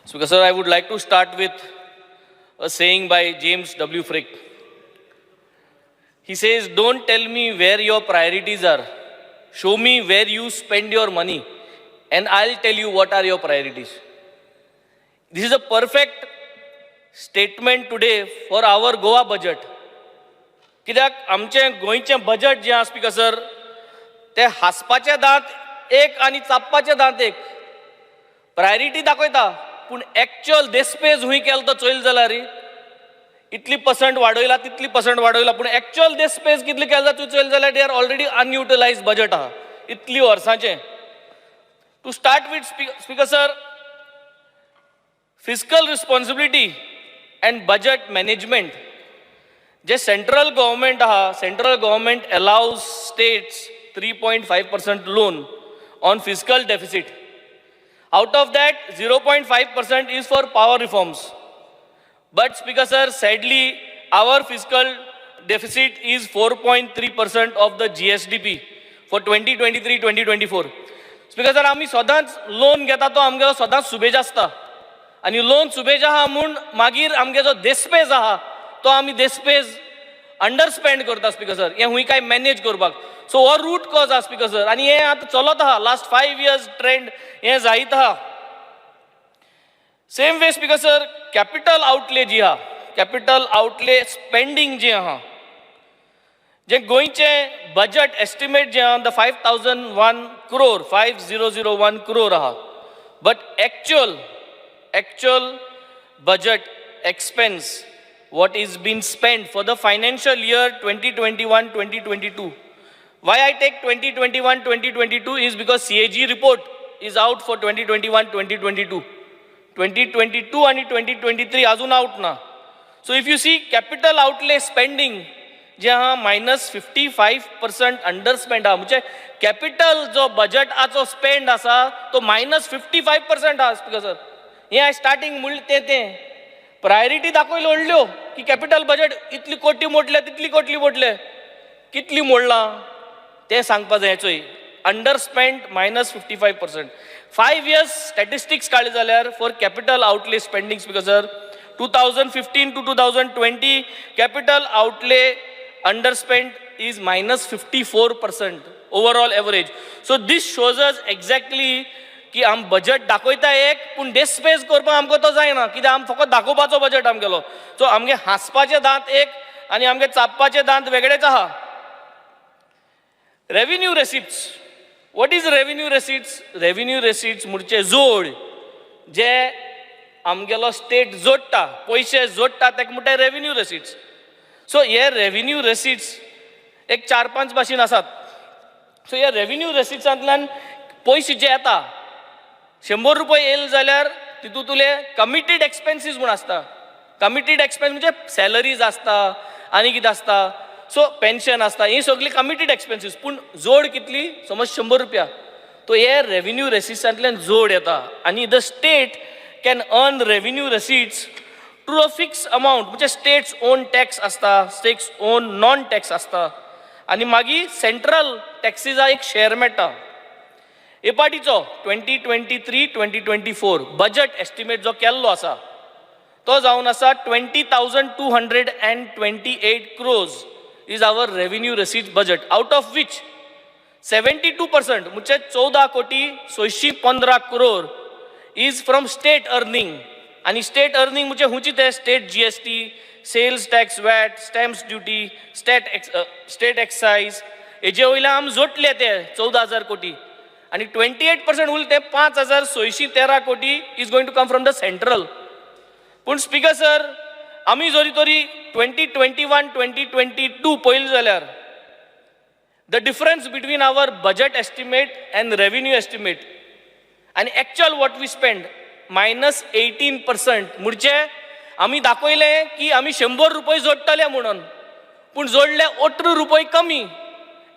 Speaker sir, I would like to start with a saying by James W. Frick. He says, "Don't tell me where your priorities are. Show me where you spend your money, and I'll tell you what are your priorities." This is a perfect statement today for our Goa budget. कित्याक आमचें गोंयचें budget जें आसा speaker sir, तें हांसपाचें दांत एक आनी चाबपाचें दांत एक. प्रायोरिटी दाखयता, पूण एक्चुअल देस्पेज हूंय केलो तो चोयल जाल्यार इतली पर्संट वाडयला तितली पर्संट वाडयला, पूण एक्चुअल देस्पेज कितली केलो तूं चोयल जाल्यार they are already unutilised budget आहा इतली वर्सांचें. To start with speaker sir, fiscal responsibility and budget management जे सेंट्रल गव्हर्मेंट आहा, central government allows states 3.5% loan on fiscal deficit. Out of that, 0.5% is for power reforms. But Speaker sir, sadly, our fiscal deficit is 4.3% of the GSDP for 2023-2024. Speaker sir, आमी सदांच loan घेता तो आमगे सदांच सुबेज आसता, आनी लोन सुबेज आहा म्हूण मागीर आमगे जो देस्पेज आहा तो आमी देस्पेज अंडरस्पेंड करता स्पीकर सर. हें हूंय काय मॅनेज करपाक. सो हो रूट कॉज आहा स्पीकर सर, आनी हें आतां चलत आहा लास्ट 5 years ट्रेंड हें जायत आहा. Same way speaker sir, capital outlay जी आहा, कॅपिटल आउटले स्पेंडींग जें आहा, जें गोंयचें बजेट एस्टिमेट जें आहा द 5001 crore 5001 crore आहा, but actual budget expense what is been spent for the financial year 2021-2022. Why I take 2021-2022 is because CAG report is out for 2021-2022. 2022 and 2023 अजून out ना. So if you see capital outlay spending जे हा -55% अंडरस्पेंड आहा, म्हणजे capital जो budget आचो spend आसा तो -55% आहा स्पीकर सर. हे हांवें स्टार्टींग म्हणलें तें प्रायोरिटी दाखयल्यो व्हडल्यो की कॅपिटल बजेट इतली कोटी मोडले तितली कोटी मोडले, कितली मोडलां तें सांगपा जाय. चोय अंडरस्पेंड -55%. 5 years स्टॅटिस्टिक्स काडले जाल्यार for capital outlay spending speaker sir, 2015 to 2020 capital outlay underspend is -54% overall average. So this shows us exactly की आम बजेट दाखयता एक, पूण डेस्पेज करपाक आमकां तो जायना, कित्याक आम फकत दाखोवपाचो बजेट आमगेलो. सो आमगे हांसपाचे दांत एक आनी आमगे चाबपाचे दांत वेगळेच आहा. Revenue रेसिप्ट्स. What is revenue रेसिप्ट्स? Revenue रेसिप्ट्स म्हणजे जोड जे आमगेलो स्टेट जोडटा, पयशे जोडटा, ताका म्हणटा रेव्हेन्यू रेसिप्ट्स. सो हे रेव्हेन्यू रेसिप्ट्स एक 4-5 भाशेन आसात. सो ह्या रेव्हेन्यू रेसिप्ट्सांतल्यान पयशे जे येता, 100 रुपये येयले जाल्यार तितूंत तुले कमिटेड एक्सपेन्सीस म्हूण आसता. कमिटेड एक्सपेन्स म्हणजे सॅलरीज आसता आनी कितें आसता, सो पेन्शन आसता, ही सगळी कमिटेड एक्सपेन्सीस. पूण जोड कितली? समज 100 रुपया, तो हे रेव्हेन्यू रेसिप्ट्सांतल्यान जोड येता. आनी the state can earn revenue receipts to a fix amount, म्हणजे स्टेट्स ओन टॅक्स आसता, स्टेट्स ओन नॉन टॅक्स आसता, आनी मागीर सेंट्रल टॅक्सीचा एक शेअर मेळटा. हे पाटीचो 2023-2024 बजेट एस्टिमेट जो केल्लो आसा तो जावन आसा 20,228 crores is our revenue receipt budget, out of which 72% म्हणजे 14,615 crore is from state earning. आनी स्टेट अर्निंग म्हणजे हुंची ते state GST, sales tax, VAT, stamps duty, state excise, हेजे वयल्यान आमी जोडले ते 14,000 कोटी. आणि 28% उरले ते 5,613 कोटी is going to come from the central. पूण स्पीकर सर, आमी जरी तरी 2021-2022 पळयलें जाल्यार the difference between our budget estimate and revenue estimate आनी एक्चुअल वॉट वी स्पेंड -18%. म्हणजे आमी दाखयलें की आमी 100 रुपये जोडटले म्हणून, पूण जोडले 18 रुपये कमी.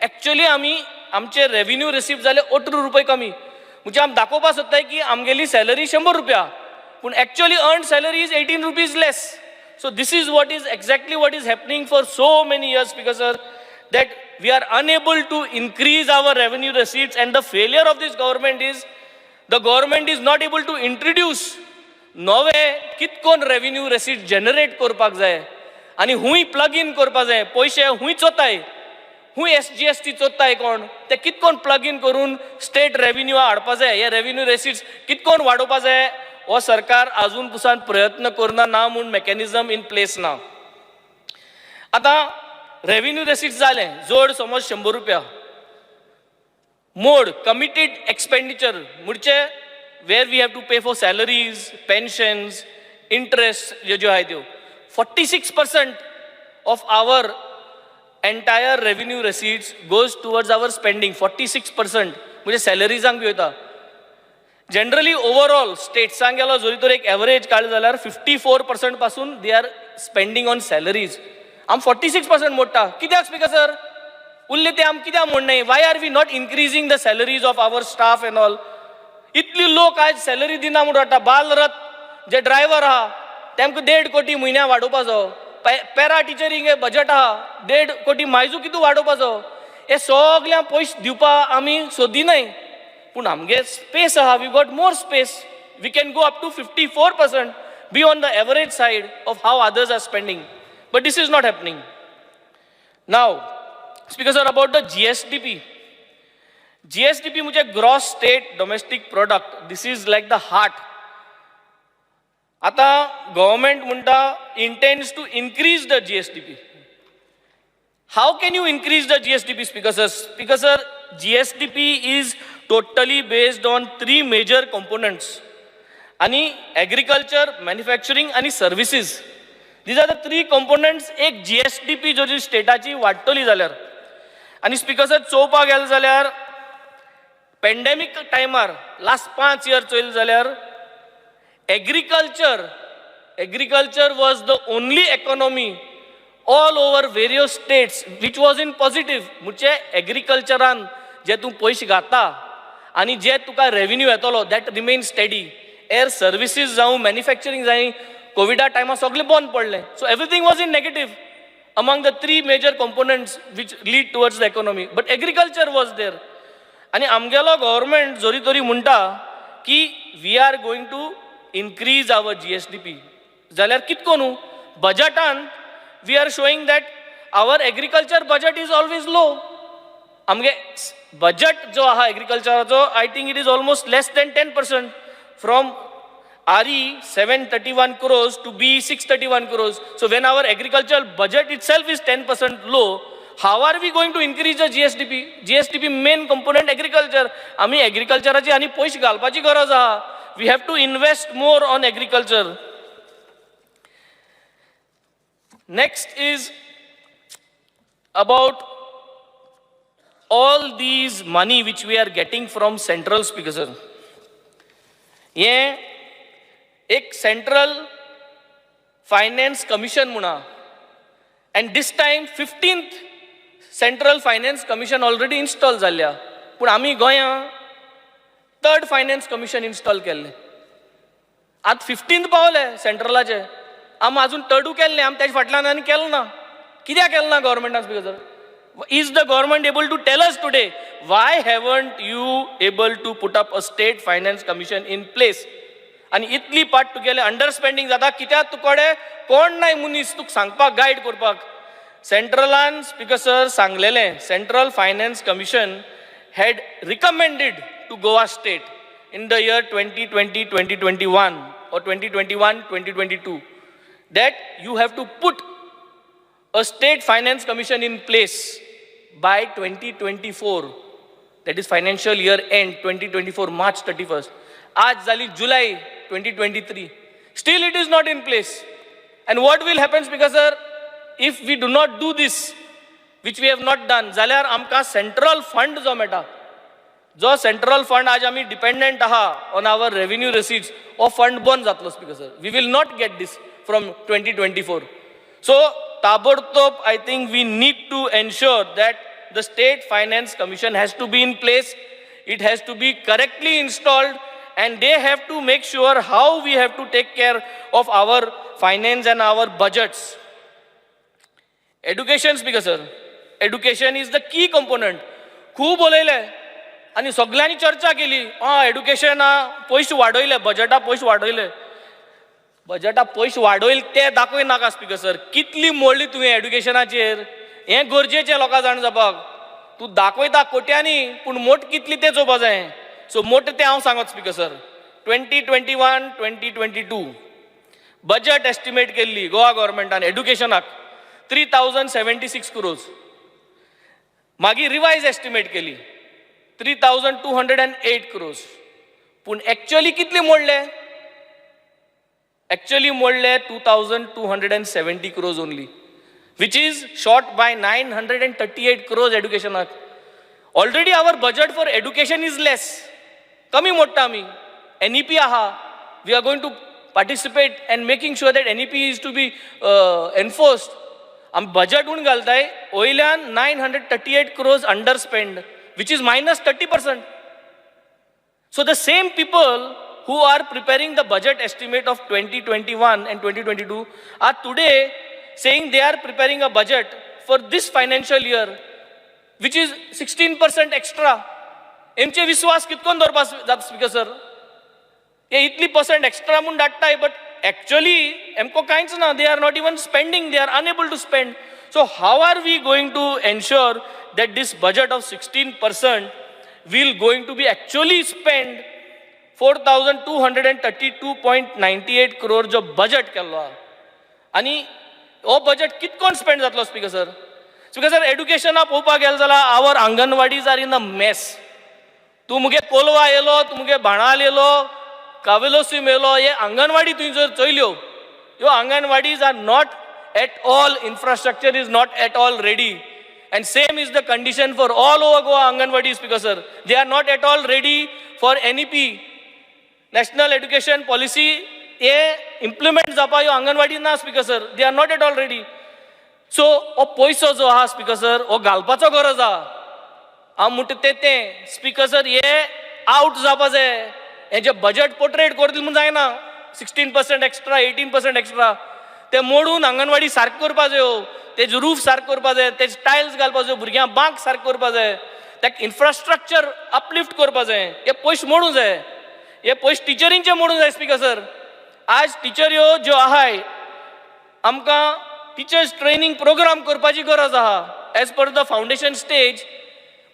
एक्चुअली आमी आमचे रेव्हेन्यू रिसीव जाले 18 रुपये कमी. म्हणजे आमी दाखोवपाक सोदताय की आमगेली सॅलरी 100 रुपया, पूण actually earn salary is 18 rupees less. So this is what is exactly what is happening for so many years, because sir, that we are unable to increase our revenue receipts, and the failure of this government is the government is not able to introduce नवे कितकोन revenue रेसीट generate करपाक जाय आनी हुंय plug in करपाक जाय पयशे हुंय चोताय हुंय SGST चोताय कोण ते कितकोन plug in करून स्टेट रेव्हेन्यू हाडपा जाय हे रेव्हेन्यू रेसीट्स कितकोन वाडोवपा जाय हो सरकार अजून पुसान प्रयत्न करना ना म्हूण मेकॅनिझम इन प्लेस ना. आतां रेव्हेन्यू रेसीट्स जाले जोड समज 100 रुपया मोड कमिटेड एक्सपेंडिचर म्हणजे where we have to pay for salaries, pensions, interest, जो है त्यो 46% of our entire revenue receipts goes towards our spending. 46% म्हणजे सॅलरीजांक बी वयता. जनरली ओवरऑल स्टेट्सांक गेलो जरी तर एक एवरेज काडलो जाल्यार 54% पासून they are spending on salaries. आम 46% मोडटा कित्याक स्पीकर उरले ते आम कित्याक मोडनाय? Why are we not increasing the salaries of our staff and all? इतली लोक आज सॅलरी दिना म्हणून वाटता. बालरथ जे ड्रायव्हर आहा तेमकां 1.5 कोटी म्हयन्या वाडोवपाचो. पॅरा टिचरींग बजट आहा 1.5 कोटी मायजू कितू वाडोवपाचो. हे सगळ्या पयशे दिवपाक आमी सोदिनाय पूण आमगे स्पेस आहा. We got more space. We can go up to 54% be on the average side of how others are spending. But this is not happening. Now speaker sir about the GSDP. GSDP म्हणजे gross state domestic product. This is like the heart. आता government म्हणटा intends to increase the GSDP. How can you increase the GSDP speaker sir? Speaker sir GSDP is totally based on 3 major components आणि agriculture manufacturing आणि services. These are the 3 components. एक GSDP जो जी स्टेटाची वाडटली जाल्यार आणि speaker sir चोवपाक गेले जाल्यार pandemic टायमार last 5 years Choyal जाल्यार agriculture was the only economy all over various states which was in positive. म्हणजे एग्रीकल्चरान जे तूं पयशे घाता आनी जे तुका रेव्हेन्यू येतलो that remain steady. Air services जावं मॅन्युफॅक्चरिंग जावं कोविडा टायमार सगळे बंद पडले. So everything was in negative among the 3 major components which lead towards the economy. But agriculture was there. आणि आमगेलो गव्हर्नमेंट जोरी तोरी म्हणटा की we are going to increase our GSDP जाल्यार कितको न्हू बजटान we are showing that our agriculture budget is always low. आमगे बजट जो आहा एग्रीकल्चराचो I think it is almost less than 10% फ्रॉम RE 731 crores to B 631 crores. So when our agricultural budget itself is 10% low, how are we going to increase the GSDP? GSDP main component agriculture. आम्ही एग्रीकल्चराची आणि पयशे घालपाची गरज आहा. We have to invest more on agriculture. Next is about all these money which we are getting from central speakers. ये एक central finance commission म्हणा and this time 15th central finance commission already install जाल्ल्या. पूण आमी गोंया 3rd finance commission install केल्लें. आतां 15th पावले सेंट्रलाचे. आमी अजून 3rd केल्लें. आमी तेजे फाटल्यान आनी केलो ना. कित्याक केलो ना गव्हर्नमेंटान speaker? Is the government able to tell us today why haven't you able to put up a state finance commission in place? आणि इतली पाट तुगेले अंडरस्पेंडिंग जाता कित्याक तुकोडे कोण नाही मनीस तुका सांगपाक गायड करपाक. सेंट्रलान स्पीकर सर सांगलेलें central finance commission had recommended to Goa state in the year 2020-2021 or 2021-2022 that you have to put a state finance commission in place by 2024. That is financial year end 2024 March 31st. आज जाली July 2023. Still it is not in place. And what will happen speaker sir if we do not do this which we have not done? जाल्यार आमकां central fund जो मेळटा जो central fund आज आमी dependent आहा ऑन आवर रेव्हेन्यू रिसीट्स हो fund बंद जातलो speaker sir. We will not get this from 2024. सो ताबडतोब I think we need to ensure that the state finance commission has to be in place. It has to be correctly installed and they have to make sure how we have to take care of our finance and our budgets. Education speaker sir. Education is the key component. खूब उलयले आनी सगळ्यांनी चर्चा केली. Education पयशे वाडयले बजटा पयशे वाडयले बजेटा पयशे वाडोयल ते दाखय नाका स्पीकर सर. कितली मोडली तुवें एड्युकेशनाचेर, हें गरजेचें लोकां जाण जावपाक. तूं दाखयता कोट्यांनी पूण मोठ कितली तें चोवपा जाय. सो मोठ तें हांव सांगत स्पीकर सर. 2021-2022 बजेट एस्टिमेट केल्ली गोवा गव्हर्मेंटान एड्युकेशनाक 3076 crores. मागीर रिवायज एस्टिमेट केली 3208 crores. पूण एक्चुअली कितली मोडले? Actually मोडले 2270 crores only, which is short by 938 crores education. Already our budget for education is less. Kami motta ami. NEP aha. We are going to participate and making sure that NEP is to be enforced. Am budget un galtai oilyan 938 crores underspend, which is minus 30%. So the same people who are preparing the budget estimate of 2021 and 2022 are today saying they are preparing a budget for this financial year, which is 16% extra. एमचे विश्वास कितकोन दवरपाक जाता speaker sir? हे इतली % extra म्हूण धाडटाय, but actually एमको कांयच ना. They are not even spending, they are unable to spend. So how are we going to ensure that this budget of 16% will going to be actually spent 4232.98 crore जो budget केल्लो आहा. आनी हो budget कितकोन spend जातलो speaker sir? Speaker sir, एड्युकेशना पळोवपाक गेले जाल्यार आवर आंगणवाडीज are in a mess. तूं मुगे कोलवा येयलो, तूं मुगे बाणाल येयलो, कावेलोसीम येयलो, हे आंगणवाडी तुवें जर चयल्यो, ह्यो anganwadis are not at all, infrastructure is not at all ready. And same is the condition for all over Goa Anganwadi, Speaker sir. They are not at all ready for NEP. National Education Policy implement जावपा ह्यो अंगणवाडी ना speaker sir. They are not at all ready. So हो पयसो जो आहा speaker sir, हो घालपाचो गरज आहा. हांव म्हणटा तें स्पीकर सर, हे आवट जावपा जाय. हे जे बजेट पोर्ट्रेट करतले म्हूण जायना. 16% एक्स्ट्रा, 18% एक्स्ट्रा, ते मोडून अंगणवाडी सारको करपा जायो. तेजे रूफ सारको करपा जाय, तेजे टायल्स घालपा जाय, भुरग्यांक बांक सारको करपा जाय, ताका इन्फ्रास्ट्रक्चर अपलिफ्ट करपा जाय. हे पयशे मोडूं जाय. हे पयशे टिचरींचे मोडूं जाय स्पीकर सर. आज टिचऱ्यो ज्यो आहाय, आमकां टिचर्स ट्रेनिंग प्रोग्राम करपाची गरज आहा as per the foundation stage.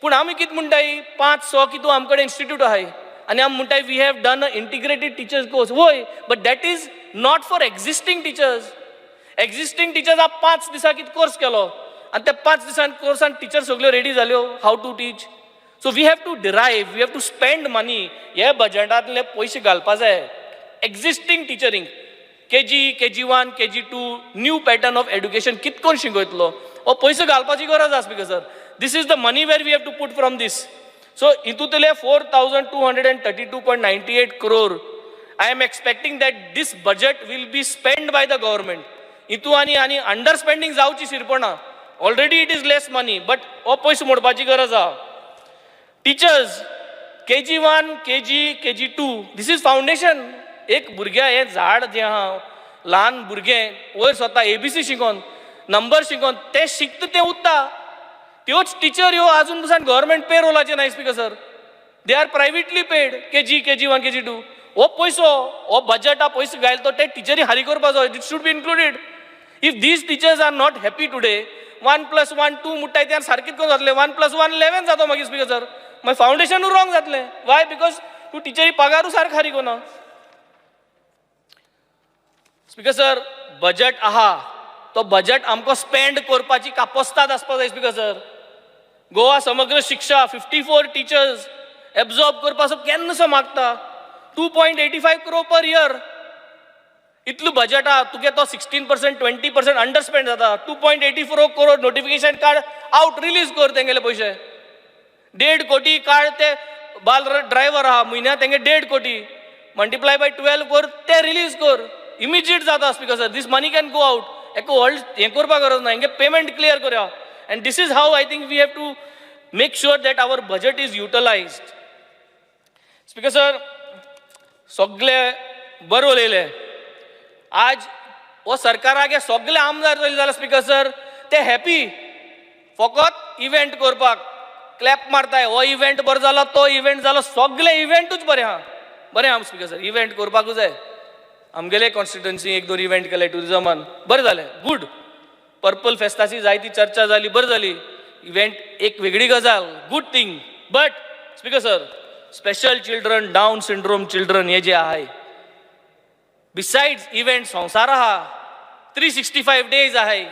पूण आमी कितें म्हणटाय, 5-6 कितू आमचे कडेन इन्स्टिट्यूट आहाय आनी आमी म्हणटाय we have done a integrated teachers course. वय, but that is not for existing teachers. Existing teachers हा 5 दिसा कितें कोर्स केलो आनी त्या 5 दिसान कोर्सान टिचर सगल्यो रेडी जाल्यो how to teach. So we have to derive, we have to spend money. हे बजेटांतले पयशे घालपा जाय एक्झिस्टींग टिचरींक. KG, KG1, KG2 new pattern of education कितकोन शिकयतलो, हो पयशे घालपाची गरज आसा speaker sir. This is the money where we have to put from these. So हितूंतले 4232.98 crore, I am expecting that this budget will be spent by the government. हितू आनी अंडर स्पेंडिंग जावची शिरपणा. Already it is less money, but हो पयशे मोडपाची गरज आहा. Teachers KG1, KG, KG2 this is foundation. एक भुरग्या हें झाड जें आहा, ल्हान भुरगें वयर स्वता ABC शिकोन, नंबर शिकोन तें शिकता तें उत्ता. त्योच टीचर ह्यो आजून पसून गव्हर्मेंट पे रोलाचे नाय speaker sir. They are privately paid. KG, KG1, KG2 हो पयसो, हो बजेटा पयसो घायला तो ते टिचरी हारी करपाचो. It should be included. If these teachers are not happy today, 1+1 2 म्हणटाय तें सारकें करून जातलें. 1+1 11 जाता मागीर स्पीकर सर. मागीर फावंडेशनूय रॉंग जातलें. वाय? बिकॉज तूं टिचरी पगारूय सारको हारी कोना. स्पीकर सर, बजेट आहा तो बजेट आमकां स्पेंड करपाची कापोस्ताद आसपाक जाय स्पीकर सर. गोवा समग्र शिक्षा 54 टीचर्स एब्झॉर्ब करपाचो केन्नासो मागता. 2.85 crore per year. इतलो बजेट आहा, तुगे तो 16% 20% अंडरस्पेंड जाता. 2.84 crore notification card out release कर तेंगेले पयशे. 1.5 कोटी कार्ड ते बाल ड्रायव्हर आहा म्हयन्याक तेंगे 1.5 कोटी मल्टिप्लाय बाय 12 कर, ते रिलीज कर. इमिजिएट जाता speaker sir. This money can go out. एको व्हड हें करपाक गरज ना. हेंगे पेमेंट क्लियर करया. And this is how I think we have to make sure that our budget is utilized. Speaker sir, सगळे बरें उलयले. आज हो सरकाराक सगळे आमदार चले जाल्यार स्पीकर सर ते हॅपी फकत इव्हेंट करपाक क्लॅप मारताय. हो इव्हेंट बरो जालो, तो इव्हेंट जालो, सगळे इव्हेंटूच बरें आहा. बरें आहा स्पीकर सर, इव्हेंट करपाकूच जाय. आमगेले कॉन्स्टिट्युएन्सी एक दोन इव्हेंट केले टुरिजमान, बरें जालें, गुड. पर्पल फेस्टाची जायती चर्चा जाली, बरी जाली. इव्हेंट एक वेगळी गजाल, good thing. But speaker sir, special children, down syndrome children हे जे आहे, बिसाइड्स इव्हेंट संवसार आहा, 365 days आहे.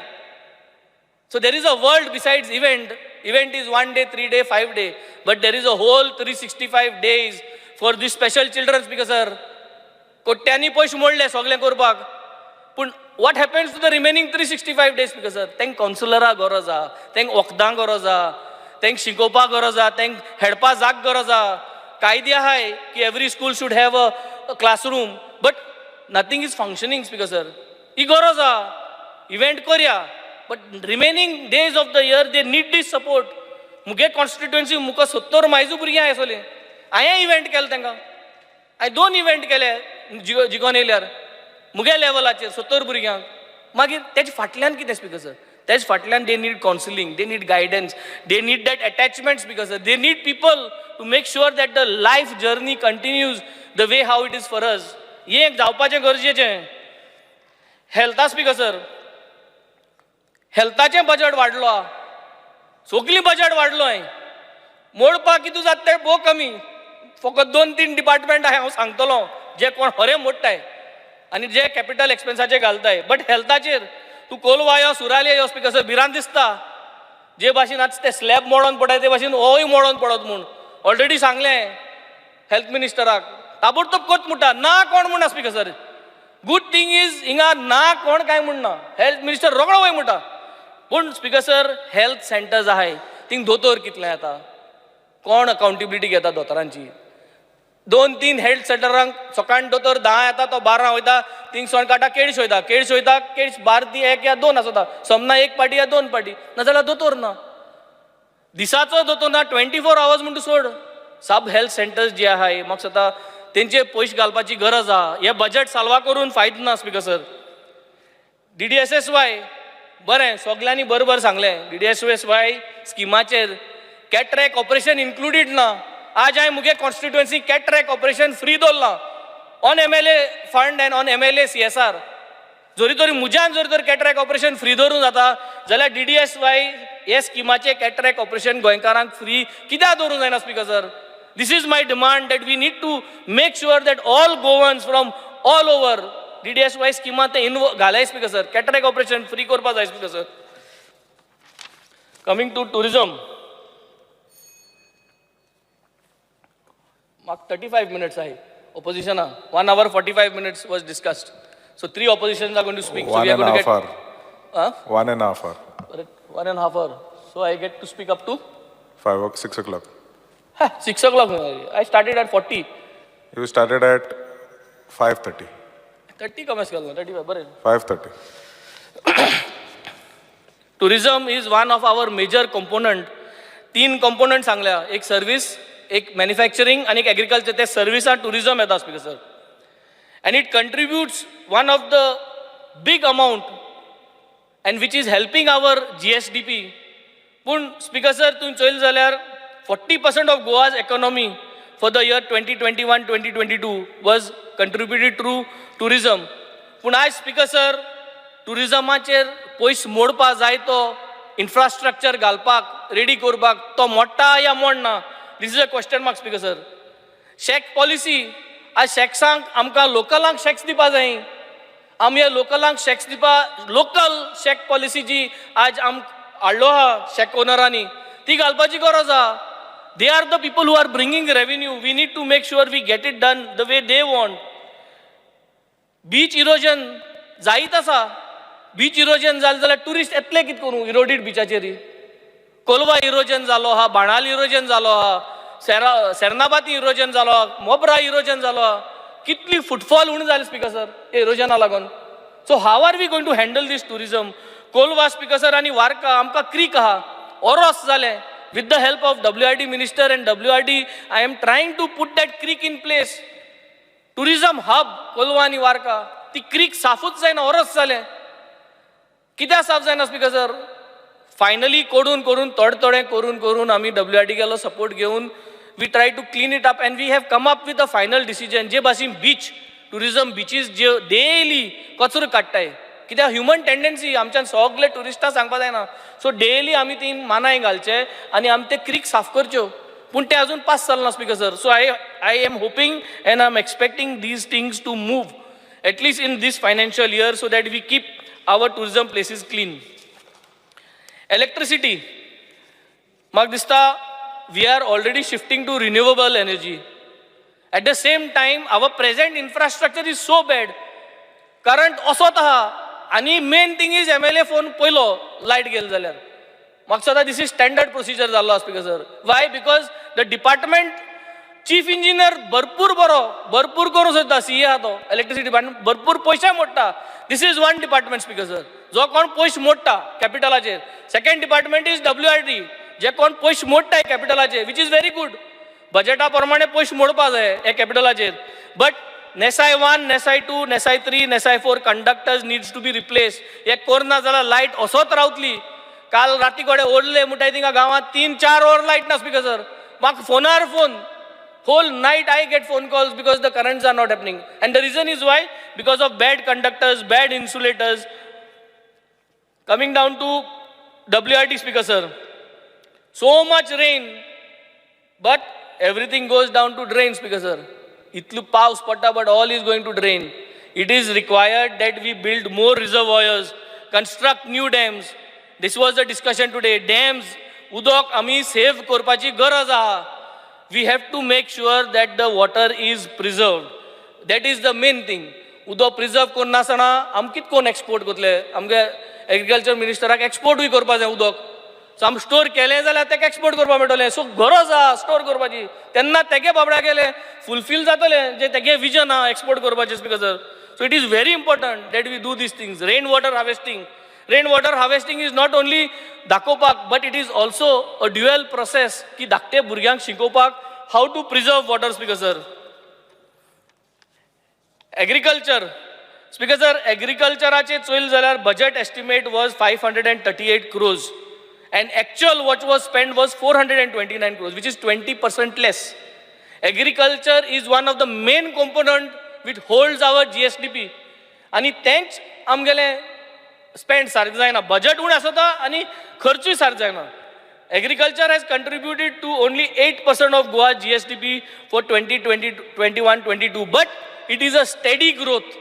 So there is a world besides event. Event is 1 day, 3 day, 5 day. But there is a whole 365 days for these special children, speaker sir. कोट्यांनी पयशे मोडले सगळें करपाक. पूण what happens to the remaining 365 days, speaker sir? तांकां कावन्सिलराक गरज आहा, तांकां वखदां गरज आहा, तांकां शिकोवपाक गरज आहा, तांकां हेडपा जाग गरज आहा. कायदे आहाय की every school should have a classroom. But nothing is functioning, speaker sir. ही गरज आहा. इव्हेंट करया. But remaining days of the year, they need this support. मुगे कॉन्स्टिट्युएन्सी मुका 70 मायजू भुरगीं आसली. हांवें इव्हेंट केले तांकां. हांवें 2 इव्हेंट केले जिखोन येयल्यार मुगे लेवलाचेर 70 भुरग्यांक. मागीर तेजे फाटल्यान कितें स्पीकर सर? तेजे फाटल्यान they need counselling, they need guidance, they need that attachment speaker sir. They need people to make sure that the life journey continues the way how it is for us. हें एक जावपाचें गरजेचें. हेल्था speaker sir, हेल्थाचें budget वाडलो आहा, सगळी budget वाडलो. मोडपाक कितू जाता तें भोव कमी. फकत 2-3 डिपार्टमेंट आहाय हांव सांगतलो जे कोण खरें मोडटाय आनी जे कॅपिटल एक्सपेन्साचेर घालताय. बट हेल्थाचेर तूं कोलवा यो, सुराले यो स्पीकर सर, भिरांत दिसता जे भाशेन आतां ते स्लॅब मोडोन पडटाय ते भाशेन होय मोडोन पडत म्हूण ऑलरेडी सांगलें हेल्थ मिनिस्टराक. ताबडतोब कोच म्हणटा ना कोण म्हणना speaker sir. Good thing is हिंगा ना कोण काय म्हणना, हेल्थ मिनिस्टर रोखडो वय म्हणटा. पूण स्पीकर सर, हेल्थ सेंटर्स आहाय थिंग दोतोर कितले येता, कोण अकाउंटेबिलिटी घेता दोतोरांची. 2-3 हेल्थ सेंटरांक सकाळीं दोतोर 10 येता, तो 12 वयता, थिंग सोन काटा केळीश वयता, केळीश वयता, केळीश बारती 1 या 2 आसता, समना 1 पाटी या 2 पाटी, नाजाल्यार दोतोर ना. दिसाचो दोतोर ना, 24 hours म्हणटा सोड. सब हेल्थ सेंटर्स जे आहाय म्हाका स्वता तेंचे पयशे घालपाची गरज आहा. हे बजेट साल्वा करून फायदो ना स्पीकर सर. DDSSY बरें, सगळ्यांनी बरोबर सांगलें. DDSSY स्किमाचेर कॅटरॅक्ट ऑपरेशन इन्क्लुडीड ना. आज हांवें मुगे कॉन्स्टिट्युएन्सी कॅटरॅक्ट ऑपरेशन फ्री दवरलां on MLA fund end on MLA CSR. जोरी तरी मुज्यान जोरी तर कॅटरॅक्ट ऑपरेशन फ्री दवरूं जाता जाल्यार DDSY हे स्किमाचे कॅटरॅक्ट ऑपरेशन गोंयकारांक फ्री कित्याक दवरूं जायना speaker sir? This is my demand that we need to make sure that all Goans from all over DDSY scheme te घालाय speaker sir. Cataract operation free करपा जाय speaker sir. Coming to tourism, म्हाका 35 minutes आहे. Opposition 1 hour 45 minutes was discussed. So 3 oppositions are going to speak. So we are going to get 1.5 hour. 1.5 hour. So I get to speak up to 6 o'clock. 6 o'clock. I started at 40. You started at 5:30. 30 कमेस केलो, 35 बरें. 5:30. Tourism is one of our major component. 3 component सांगल्या, एक service, एक manufacturing आणि एक agriculture. ते service आणि tourism येता speaker sir. And it contributes one of the big amount and which is helping our GSDP. पूण स्पीकर सर तुम्ही चोयल जाल्यार 40% of Goa's economy for the year 2021-2022 was contributed through tourism. पूण आज speaker sir टुरिजमाचेर पयस मोडपा जाय तो infrastructure घालपाक ready करपाक तो मोडटा या मोडना, this is a question mark speaker sir. Shack policy, आज शॅक्सांक आमकां लोकलांक शॅक्स दिवपा जाय. आमी ह्या लोकलांक शॅक्स दिवपा, लोकल शॅक पॉलिसी जी आज हाडलो आहा शॅक ओनरांनी, ती घालपाची गरज आहा. They are the people who are bringing revenue. We need to make sure we get it done the way they want. Beach erosion जायत आसा. बीच इरोजन जालें जाल्यार टुरिस्ट येतले कितें करूं इरोडेड बिचाचेर. कोलवा इरोजन जालो आहा, बाणाल इरोजन जालो आहा, सेर्नाबाती इरोजन जालो आहा, मोबरा इरोजन जालो आहा. कितली फुटफॉल उणी जाली स्पीकर सर हे इरोजना लागून. So how are we going to handle this tourism? Colva speaker sir आनी वार्का आमकां क्रीक आहा, ओरोस जालें. With the help of WRD minister and WRD, I am trying to put that creek in place. Tourism hub, Kolwa आणि वार्का, ती creek साफूच जायना, ORS जालें. कित्याक साफ जायना स्पीकर सर? फायनली करून थोडें करून आमी WRD गेलो सपोर्ट घेवन we try to clean it up and we have come up with a final decision. जे भाशेन बीच टुरिझम बिचीस जे डेली कचरो काडटाय, कित्याक ह्युमन टेंडन्सी आमच्यान सगळे टुरिस्टांक सांगपा जायना. सो डेली आमी ती मानाय घालचे आनी आमी ते क्रीक साफ करच्यो. पूण ते अजून पास जालें ना speaker sir. So I am hoping and I am expecting these things to move at least in this financial year so that we keep our tourism places clean. Electricity म्हाका दिसता we are already shifting to renewable energy. At the same time, our present infrastructure is so bad. Current असोच आहा आणि main thing is MLA phone पयलो light गेल जाल्यार. म्हाका सदां दिस इज स्टँडर्ड प्रोसिजर जाल्लो speaker sir. Y? Because the department chief engineer भरपूर करूं सोदता. CA आहा तो इलेक्ट्रिसिटी डिपार्टमेंट भरपूर पयशे मोडटा. This is one department speaker sir जो कोण पयशे मोडटा कॅपिटलाचेर. सेकंड डिपार्टमेंट इज WRD जे कोण पयशे मोडटाय कॅपिटलाचेर, विच इज व्हेरी गुड. बजेटा प्रमाणे पयशे मोडपा जाय हे कॅपिटलाचेर. बट नेसाय 1, नेसाय 2, नेसाय 3, नेसाय 4 conductors needs to be replace. हे करना जाल्यार लायट असोच रावतली. काल राती कोडे ओडले म्हणटाय थिंगा गांवांत 3-4 वर लायट ना स्पीकर सर. म्हाका फोनार phone whole night I get phone calls because the currents are not happening. And the reason is why? Because of bad conductors, bad insulators. Coming down to WRD speaker sir. So much rain but everything goes down to drain speaker sir. Itlu paus patta but all is going to drain. It is required that we build more reservoirs, construct new dams. This was the discussion today. Dams udok ami save korpachi garaz aha. We have to make sure that the water is preserved. That is the main thing. Udok preserve korna sana amkit kon export kotle. Amge agriculture minister export hui korpa jay udok. So आमी store केलें जाल्यार तेका export करपा मेळटलें. So गरज आहा store करपाची. तेन्ना तेगे बाबड्या गेले फुलफील जातलें जे तेगे विजन आहा एक्सपोर्ट करपाचें speaker sir. So it is very important that we do these things. Rain water harvesting. Rain water harvesting is not only दाखोवपाक but it is also a dual process की धाकटे भुरग्यांक शिकोवपाक how to preserve water speaker sir. Agriculture speaker sir. एग्रीकल्चराचें चोयल जाल्यार budget estimate was 538 crores. And actual what was spent was 429 crores, which is 20% less. Agriculture is one of the main component which holds our GSDP. आणि तेंच आमगेले spend सारकें जायना. Budget उण आसता आनी खर्चूय सारकें जायना. Agriculture has contributed to only 8% of Goa GSDP for 2021-22, but it is a steady growth.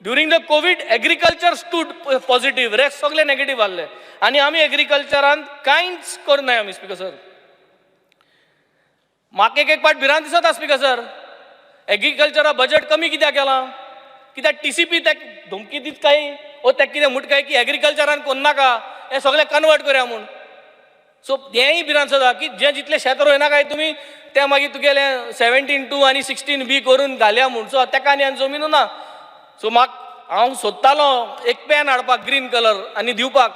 During the COVID, agriculture stood positive. Rest सगळे नेगेटिव्ह आसले आनी आमी एग्रीकल्चरान कांयच करनाय आमी स्पीकर सर. म्हाका एक पाट भिरांत दिसता स्पीकर सर. एग्रीकल्चरा बजेट कमी कित्याक केलां? कित्याक TCP तेक धमकी दीत काय ओ तेक कितें म्हूट काय की एग्रीकल्चरान कोन्नाका हें सगळें कन्वर्ट करया म्हूण. सो हेंय भिरांत जाता की जें जितलें शेत रोयना काय तुमी तें मागीर तुगेलें 17(2) आनी 16(b) करून घालया म्हूण. सो तेका आनी जमीन ना. सो हांव सोदतालो एक पेन हाडपाक ग्रीन कलर आनी दिवपाक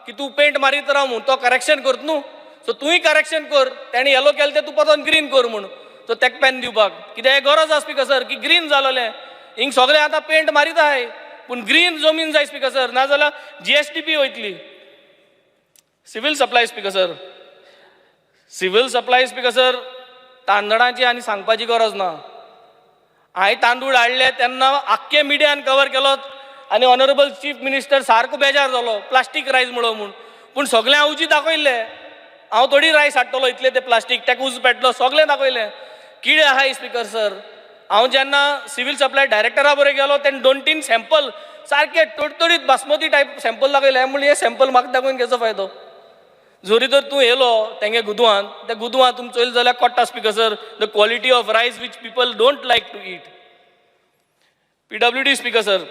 की तूं पेंट मारीत राव म्हूण. तो करेक्शन करता न्हू. सो तुंय करेक्शन कर. तेणी येलो केलें तें तूं परत ग्रीन कर म्हूण. सो तेका पेन दिवपाक कित्याक गरज आसा स्पीकर सर की ग्रीन जालोलें. हिंग सगळे आतां पेंट मारीत आहाय पूण ग्रीन जमीन जाय स्पीकर सर. नाजाल्यार GSDP वयतली. Civil supply speaker sir. Civil supply speaker sir तांदळाची आनी सांगपाची गरज ना. हांवें तांदूळ हाडले तेन्ना आख्खे मिडियान कवर केलो आनी ऑनरेबल चीफ मिनिस्टर सारको बेजार जालो प्लास्टीक रायस म्हणून म्हूण. पूण सगळें हांव उजी दाखयल्लें. हांव थोडी रायस हाडटलो इतले ते प्लास्टीक तेका उज पेटलो सगळें दाखयलें. किडे आहाय स्पीकर सर. हांव जेन्ना सिव्हील सप्लाय डायरेक्टरा बरोबर गेलो तेन्ना 2-3 सॅम्पल सारके तडतडीत बासमती टायप सॅम्पल दाखयले. म्हणलें हे सॅम्पल म्हाका दाखोवन घेचो फायदो. जोरी तर तूं येयलो तेंगे गुदवांत त्या गुदवांत तुमी चोयले जाल्यार कोट्टा speaker sir. The quality of rice which people don't like to eat. PWD speaker sir.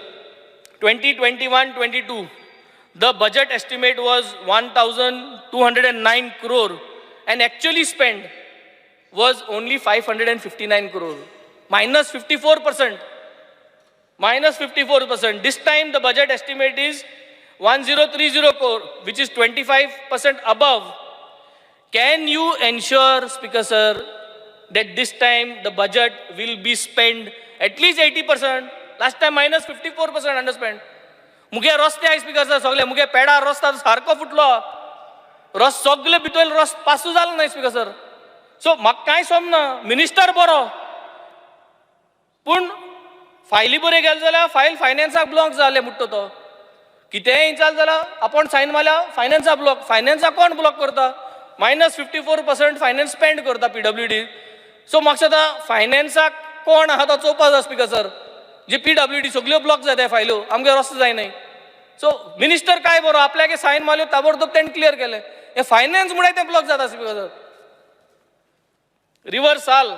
2021-22 the budget estimate was 1,209 crore and actually spent was only 559 crore, minus 54%. Minus 54%. This time the budget estimate is 1030 crore, which is 25% above. Can you ensure, Speaker Sir, that this time the budget will be spent at least 80%? Last time minus 54% underspent. मुगे रस्ते I speaker sir सगळे मुगे पेडा रस्ता सारको फुटलो. रस सगळे भितर रस पासू जालो ना स्पीकर सर. सो म्हाका कांय समना. मिनिस्टर बरो पूण फायली बरे गेले जाल्यार फायल फायनान्साक ब्लॉक जाले म्हणटा तो कितेंय जालें जाल्यार आपण सायन मारल्या फायनान्सा ब्लॉक फायनान्साक कोण ब्लॉक करता -54% फायनान्स स्पेंड करता PWD. सो म्हाका सांगता फायनान्साक कोण आहा तो चोवपाक जाय स्पीकर सर जे PWD सगळ्यो ब्लॉक जाय फायल्यो आमगे रस्तो जायनाय. सो मिनिस्टर काय बरो आपल्याक सायन मारल्यो ताबडतोब तेणें क्लियर केलें हे फायनान्स म्हणून ते ब्लॉक जाता speaker sir. Reversal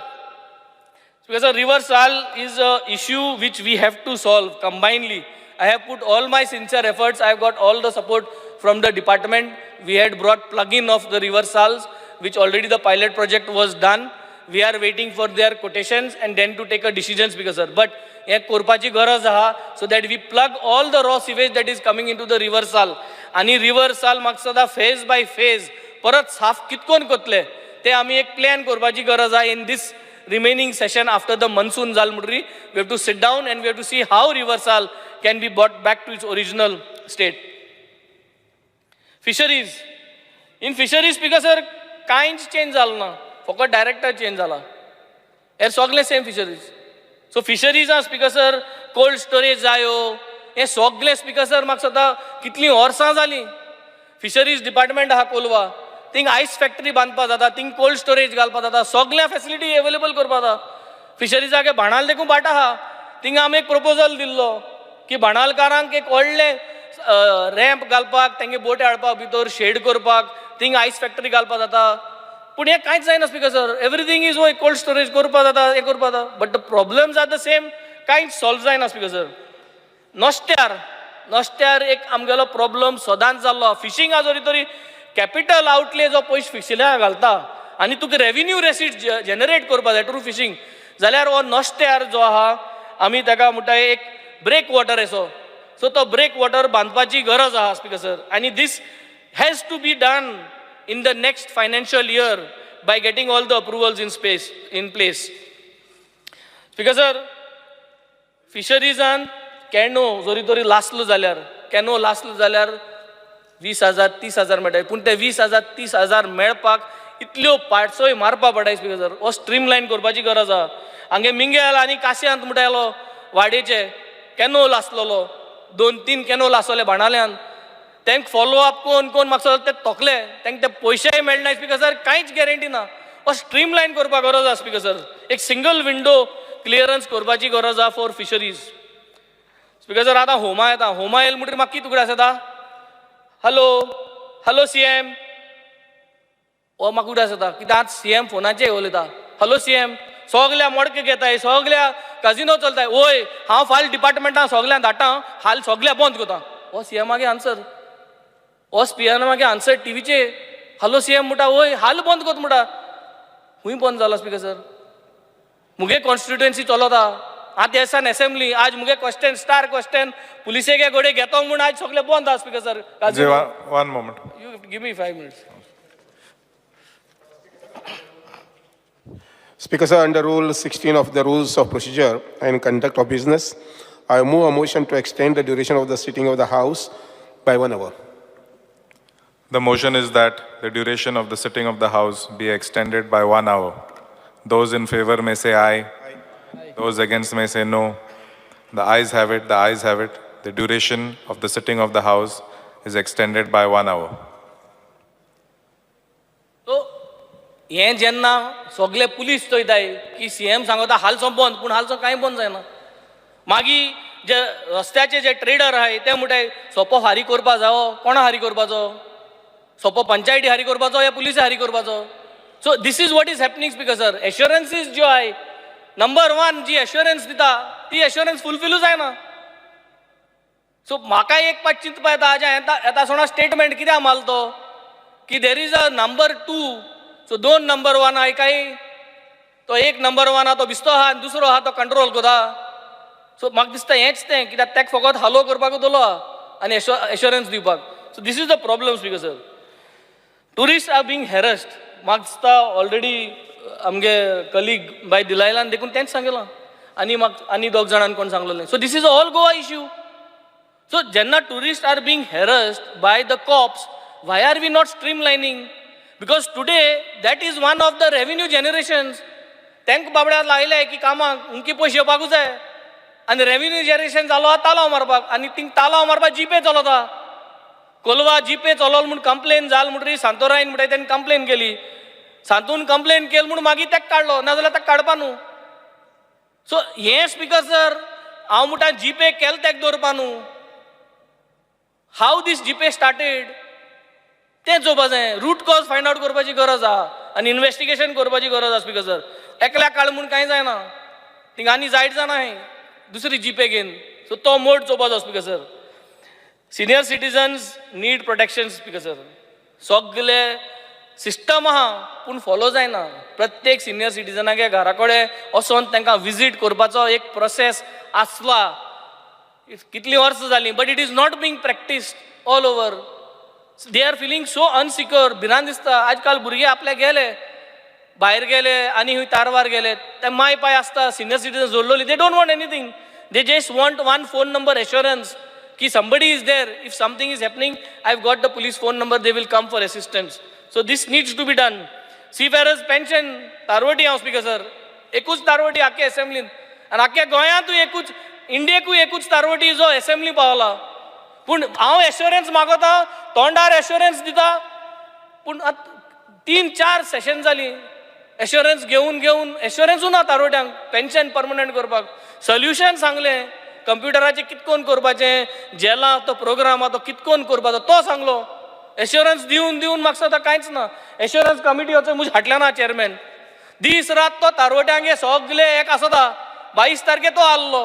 because a reversal is a issue which we have to solve combinedly. I have put all my sincere efforts. I have got all the support from the department. We had brought plug-in of the reversals, which already the pilot project was done. We are waiting for their quotations and then to take a decision, because sir. But हे करपाची गरज आहा so that we plug all the raw sewage that is coming into the reversal. आणि reversal म्हाका सदा phase by phase परत साफ कितकोन कोतले ते आमी एक प्लॅन करपाची गरज आहा in this remaining session after the monsoon zalmudri. We have to sit down and we have to see how reversal can be brought back to its original state. Fisheries. In fisheries because sir कांयच change जालो ना फकत director change जाला हे सगळे same fisheries. So fisheries speaker sir cold storage जायो हे सगळे स्पीकर सर म्हाका सदां कितलीं वर्सां जालीं. फिशरीज डिपार्टमेंट आहा कोलवा थिंग आयस फॅक्टरी बांदपा जाता थिंग कोल्ड स्टोरेज घालपा जाता सगळ्या फॅसिलिटी अवेलेबल करपा जाता. फिशरीजाक बाणाल देखून बाट आहा थिंग आमी एक प्रपोजल दिल्लो की बाणालकारांक एक व्हडले रॅम्प घालपाक तेंगे बोटी हाडपाक भितर शेड करपाक थिंग आयस फॅक्टरी घालपा जाता. पूण हे कांयच जायना speaker sir everything is way cold storage करपा जाता हे करपा जाता but the problems are the same कांयच सॉल्व जायना स्पीकर सर. नुस्त्यार एक आमगेलो प्रॉब्लम सदांच जाल्लो फिशिंगा जरी तरी कॅपिटल आउटले जो पयशे फिशिंगाक घालता आनी तुका रेव्हेन्यू रेसीट जनरेट करपा जाय थ्रू फिशींग जाल्यार हो नुस्त्यार जो आहा आमी ताका म्हणटा एक ब्रेक वॉटर असो सो तो ब्रेक वॉटर बांदपाची गरज आहा स्पीकर सर. आनी this has to be done in the next financial year by getting all the approvals in place. Because sir, fisheries and canoe जरी तरी लासलो जाल्यार कॅनो लासलो जाल्यार 20,000-30,000 मेळटाय पूण ते 20,000-30,000 मेळपाक इतल्यो पार्ट्सोय मारपा पडटाय स्पीकर सर. हो स्ट्रीम लायन करपाची गरज आहा. हांगे मिंगेल आनी काश्यांत म्हणटालो वाडेचे कॅनो लासलोलो 2-3 कॅनो लासले बाणाल्यान तेंक फॉलो अप कोण म्हाका ते तोकले तेंक ते पयशेय मेळनाय स्पीकर सर कांयच गॅरंटी ना. हो स्ट्रीम लायन करपाक गरज आहा स्पीकर सर. एक सिंगल विंडो क्लियरन्स करपाची गरज आहा फॉर फिशरीज स्पीकर सर. आतां होमा येता होमा येयले म्हणटकीर म्हाका कितें उगडास येता हॅलो CM हो म्हाका उगडास येता कित्याक आज CM फोनाचेर उलयता हॅलो CM सगल्या मोडके घेताय सगल्या काजिनो चलताय ओय हांव फाल्यां डिपार्टमेंटान सगल्यांक धाडटा हाल सगल्या बंद करता. हो CMागे आन्सर हो स्पियरान मागे आन्सर टीव्हीचे हॅलो CM म्हणटा ओय हाल बंद कोत म्हणटा खूंय बंद जाला स्पीकर सर. मुगे कॉन्स्टिट्युएन्सी चलता आतां एसान असेंब्ली आज मुगे क्वेश्चन स्टार क्वेश्चन पुलिसेगे गोडे घेतो म्हूण आज सगळे बंद आहा speaker sir. One moment. You give me 5 minutes. Speaker sir, under Rule 16 of the Rules of Procedure and Conduct of Business, I move a motion to extend the duration of the sitting of the House by 1 hour. The motion is that the duration of the sitting of the House be extended by 1 hour. Those in favor may say aye. Those against may say no. The ayes have it. The ayes have it. The duration of the sitting of the House is extended by 1 hour. So, हे जेन्ना सगळे police चोयताय की CM सांगता हालसो बंद पूण हालसो कांय बंद जायना. मागीर जे रस्त्याचे जे ट्रेडर आहाय ते म्हणटाय सोपो हारी करपा जावो कोणा हारी करपाचो सोपो पंचायती हारी करपाचो या पुलिस हारी करपाचो. So this is what is happening speaker sir. Assurances ज्यो आहाय नंबर 1 जी एश्युरन्स दिता ती एश्युरन्स फुलफिलूच जायना. सो म्हाका एक पाट चिंतपा येता येता सोडा स्टेटमेंट कित्याक मारलो की there is a number 2 so 2 number 1 आहाय काय तो एक नंबर 1 आहा तो बिस्तो आहा आनी दुसरो आहा तो कंट्रोल करता. सो म्हाका दिसता हेंच तें कित्याक तेका फकत हालो करपाक दवरलो आहा आनी एश्युरन्स दिवपाक. So this is the problem speaker sir. Tourists are being harassed म्हाका दिसता ऑलरेडी आमगे कलीग बाय दिलायलान देखून तेंच सांगलां आनी 2 जाणांनी कोण सांगलेलें. So this is all Goa issue. So जेन्ना tourists are being harassed by the cops why are we not streamlining because today that is one of the revenue generations. तेंक बाबड्याक लायले की कामाक उमकी पयशे येवपाकूच जाय आनी रेव्हेन्यू जनरेशन जालो तालाव मारपाक आनी थिंग तालाव मारपाक जीपे चलता कोलवा जीपे चलोल म्हूण कंप्लेन जाल म्हणटरी सांतोरायन म्हणटा तेणी कंप्लेन केली सांतून कंप्लेन केली म्हूण मागीर तेका काडलो नाजाल्यार तेका काडपा न्हू सो हे स्पिकर सर हांव म्हणटा जीपे केल तेका दवरपा न्हू हाव दीस जीपे स्टार्टेड तें चोवपा जाय रूट कॉज फायंड आवट करपाची गरज आहा आनी इन्व्हेस्टिगेशन करपाची गरज आहा स्पिकर सर एकल्याक काड म्हूण कांय जायना थिंग आनी जायत जाणा हें दुसरी जीपे घेवन सो तो मोड चोवपा जाय speaker sir senior citizens need protection speaker sir सगळे सिस्टम आहा पूण फॉलो जायना प्रत्येक सिनियर सिटीजनागे घरा कडेन वचोन तांकां विजीट करपाचो एक प्रोसेस आसला कितलीं वर्सां जालीं but it is not being practised all over they are feeling so insecure भिरांत दिसता आजकाल भुरगे आपले गेले भायर गेले आनी हूंय तारवार गेले ते माय पाय आसता सिनियर सिटीजन जोडलोली they don't want anything they just want one phone number assurance कि somebody is there if something is happening I've got the police phone number they will come for assistance so this needs to be done seafarers pension तारवटी हांव speaker sir एकूच तारवटी आख्खे असेंब्लीन आनी आख्ख्या गोंयांतूय एकूच इंडियेकूय एकूच तारवटी जो असेंब्ली पावला पूण हांव एश्योरन्स मागता तोंडार एश्योरन्स दिता पूण 3-4 सेशन जालीं एश्योरन्स घेवन एश्योरन्सूच ना तारवट्यांक पेन्शन परमनंट करपाक सोल्युशन सांगलें कंप्युटराचें कितकोन करपाचें जेला तो प्रोग्राम आहा तो कितकोन करपाचो तो सांगलो एश्योरन्स दिवन म्हाका सुद्दां कांयच ना एश्योरन्स कमिटी वचून म्हजे फाटल्यान ना चेअरमॅन दीस रात तो तारवट्यांगे सगळे एक आसता 22 तारखे तो आसलो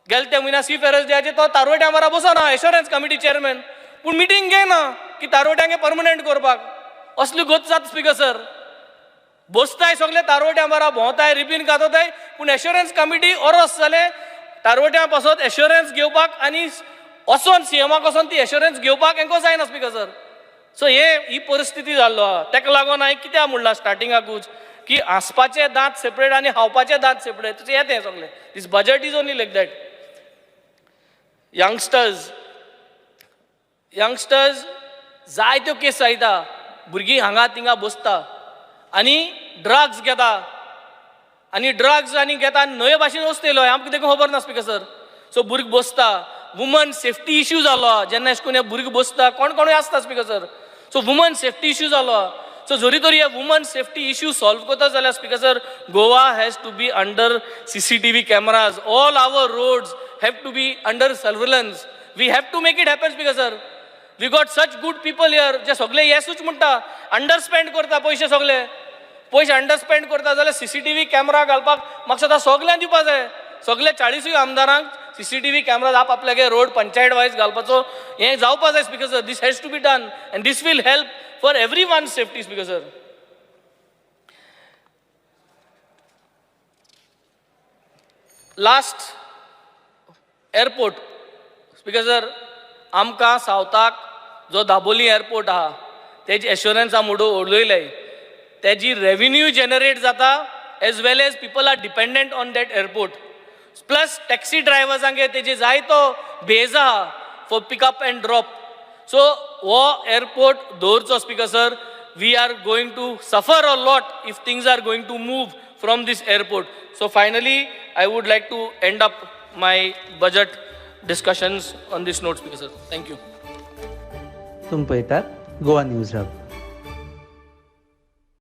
गेले त्या म्हयन्या सीफेरर्स डेयाचेर तो तारवट्यां बरा बसना एश्योरन्स कमिटी चेअरमॅन पूण मिटींग घेयना की तारवट्यांगे परमनंट करपाक असली गोत जाता स्पिकर सर बसताय सगळे तारवट्यां बरा भोंवताय रिबीन कातताय पूण एश्योरन्स कमिटी ओरोस जालें तारवट्यां पासत एश्योरन्स घेवपाक आनी वचोन सीएमाक वचोन ती एश्योरन्स घेवपाक हेंको जायना स्पिकर सर सो ही परिस्थिती जाल्लो आहा तेका लागून हांवें कित्याक म्हणलां स्टार्टिंगाकूच की हांसपाचे दांत सेपरेट आनी हावपाचे दांत सेपरेट तशें येता हें सगळें this budget is only like that youngsters जायत्यो केस जायता भुरगीं हांगा थिंगा बसता आनी ड्रग्स घेता आनी ड्रग्स आनी घेता आनी नवे भाशेन वस्त येयलो आमकां देखून खबर ना स्पिकर सर सो भुरगीं बसता वुमन सेफ्टी इश्यू जालो जेन्ना अशें करून हे भुरगीं बसता कोणूय आसता speaker sir so woman safety issue जालो सो जरी तरी हे वुमन सेफ्टी इश्यू सॉल्व करता जाल्यार speaker sir Goa has to be under CCTV cameras all our roads have to be under surveillance we have to make it happen speaker sir we got such good people here जे सगळे येसूच म्हणटा अंडरस्पेंड करता पयशे सगळे पयशे अंडरस्पेंड करता जाल्यार CCTV कॅमेरा घालपाक म्हाका सदां सगळ्यांक दिवपा जाय सगळे 40 आमदारांक CCTV कॅमेरा आपल्यागे रोड पंचायत वायज घालपाचो हें जावपा जाय speaker sir this has to be done and this will help for every one safety speaker sir last airport speaker sir आमकां सावथाक जो दाबोली एअरपोर्ट आहा तेजी एश्योरन्स हांव उडयलें तेजी रेव्हेन्यू जनरेट जाता as well as people are dependent on that airport plus taxi ड्रायव्हर्सांगे तेजे जायतो बेज आहा for pickup and drop so हो एअरपोर्ट दवरचो speaker sir we are going to suffer a lot if things are going to move from this airport so finally I would like to end up my budget discussions on this note speaker sir thank you तुम पळयतात Goa news hub